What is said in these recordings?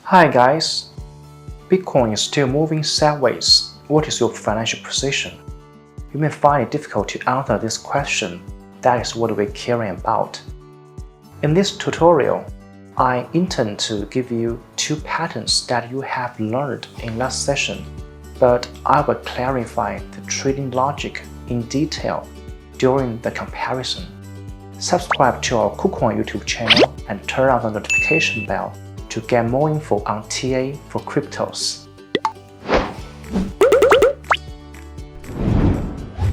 Hi guys, Bitcoin is still moving sideways. What is your financial position? You may find it difficult to answer this question. That is what we're caring about. In this tutorial, I intend to give you two patterns that you have learned in last session, but I will clarify the trading logic in detail during the comparison. Subscribe to our KuCoin YouTube channel and turn on the notification bell to get more info on TA for cryptos.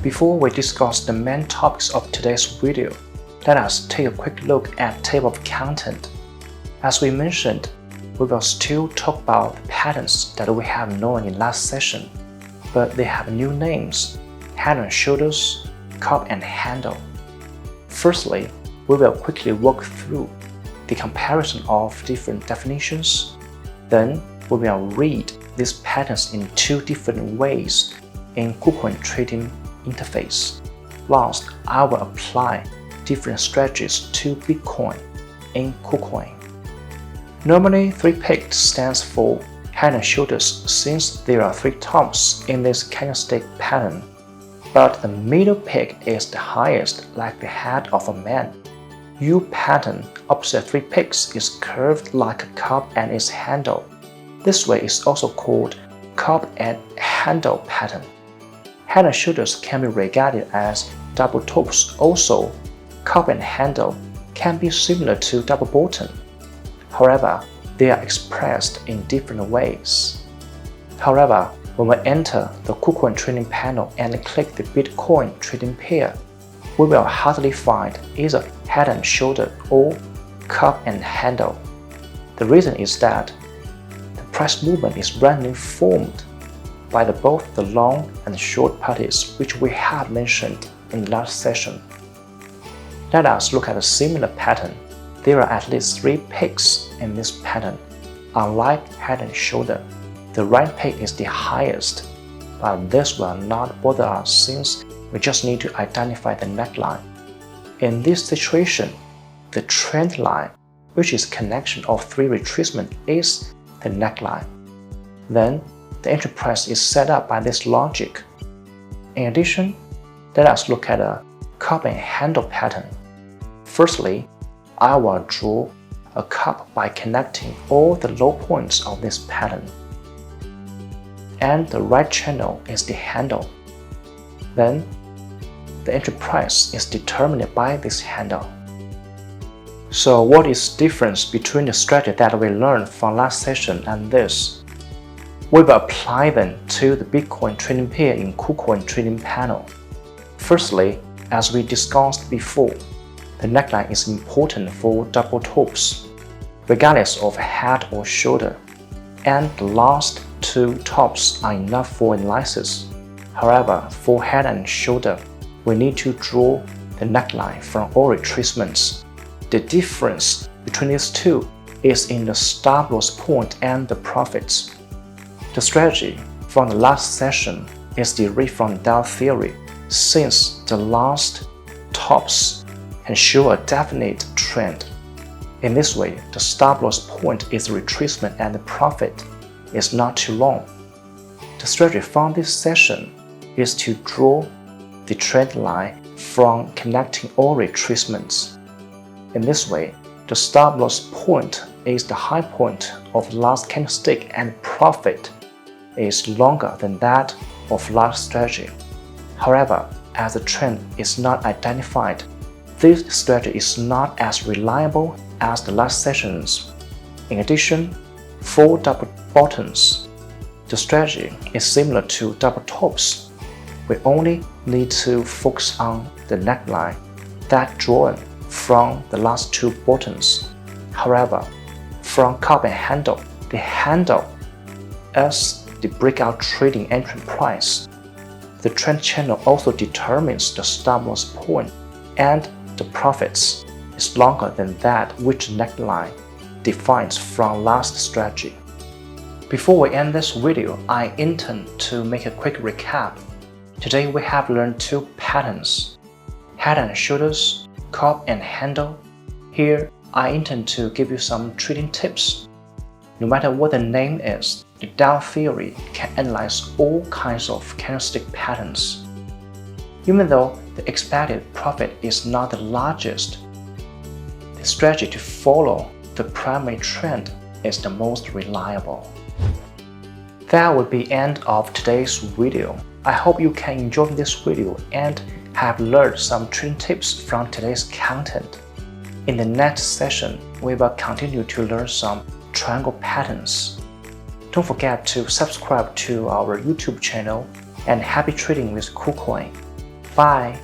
Before we discuss the main topics of today's video, let us take a quick look at table of content. As we mentioned, we will still talk about the patterns that we have known in last session, but they have new names: head and shoulders, cup and handle. Firstly, we will quickly walk through the comparison of different definitions. Then we will read these patterns in two different ways in KuCoin trading interface. Last, I will apply different strategies to Bitcoin in KuCoin. Normally, 3 peaks stands for head and shoulders since there are 3 tops in this candlestick pattern, but the middle peak is the highest, like the head of a man. U pattern opposite 3 peaks is curved like a cup and its handle. This way is also called cup and handle pattern. Head and shoulders can be regarded as double tops. Also, cup and handle can be similar to double bottom. However, they are expressed in different ways. However, when we enter the KuCoin trading panel and click the Bitcoin trading pair, we will hardly find either head and shoulder or cup and handle. The reason is that the price movement is randomly formed by both the long and short parties, which we have mentioned in last session. Let us look at a similar pattern. There are at least 3 peaks in this pattern. Unlike head and shoulder, the right peak is the highest, but this will not bother us since we just need to identify the neckline. In this situation, the trend line, which is connection of 3 retracements, is the neckline. Then, the entry price is set up by this logic. In addition, let us look at a cup and handle pattern. Firstly, I will draw a cup by connecting all the low points of this pattern. And the right channel is the handle. Then, the entry price is determined by this handle. So what is the difference between the strategy that we learned from last session and this? We will apply them to the Bitcoin trading pair in KuCoin trading panel. Firstly, as we discussed before, the neckline is important for double tops, regardless of head or shoulder, and the last 2 tops are enough for analysis. However, for head and shoulder, we need to draw the neckline from all retracements. The difference between these two is in the stop loss point and the profits. The strategy from the last session is derived from Dow theory, since the last tops can show a definite trend. In this way, the stop loss point is the retracement and the profit is not too long. The strategy from this session is to draw the trend line from connecting all retracements. In this way, the stop loss point is the high point of last candlestick and profit is longer than that of last strategy. However, as the trend is not identified, this strategy is not as reliable as the last sessions. In addition, for double bottoms, the strategy is similar to double tops. We only need to focus on the neckline that drawn from the last 2 bottoms. However, from cup and handle, the handle as the breakout trading entry price. The trend channel also determines the stop loss point, and the profits is longer than that which neckline defines from last strategy. Before we end this video, I intend to make a quick recap. Today we have learned 2 patterns: head and shoulders, cup and handle. Here I intend to give you some trading tips. No matter what the name is, the Dow theory can analyze all kinds of candlestick patterns. Even though the expected profit is not the largest, the strategy to follow the primary trend is the most reliable. That would be the end of today's video. I hope you can enjoy this video and have learned some trading tips from today's content. In the next session, we will continue to learn some triangle patterns. Don't forget to subscribe to our YouTube channel, and happy trading with KuCoin. Bye!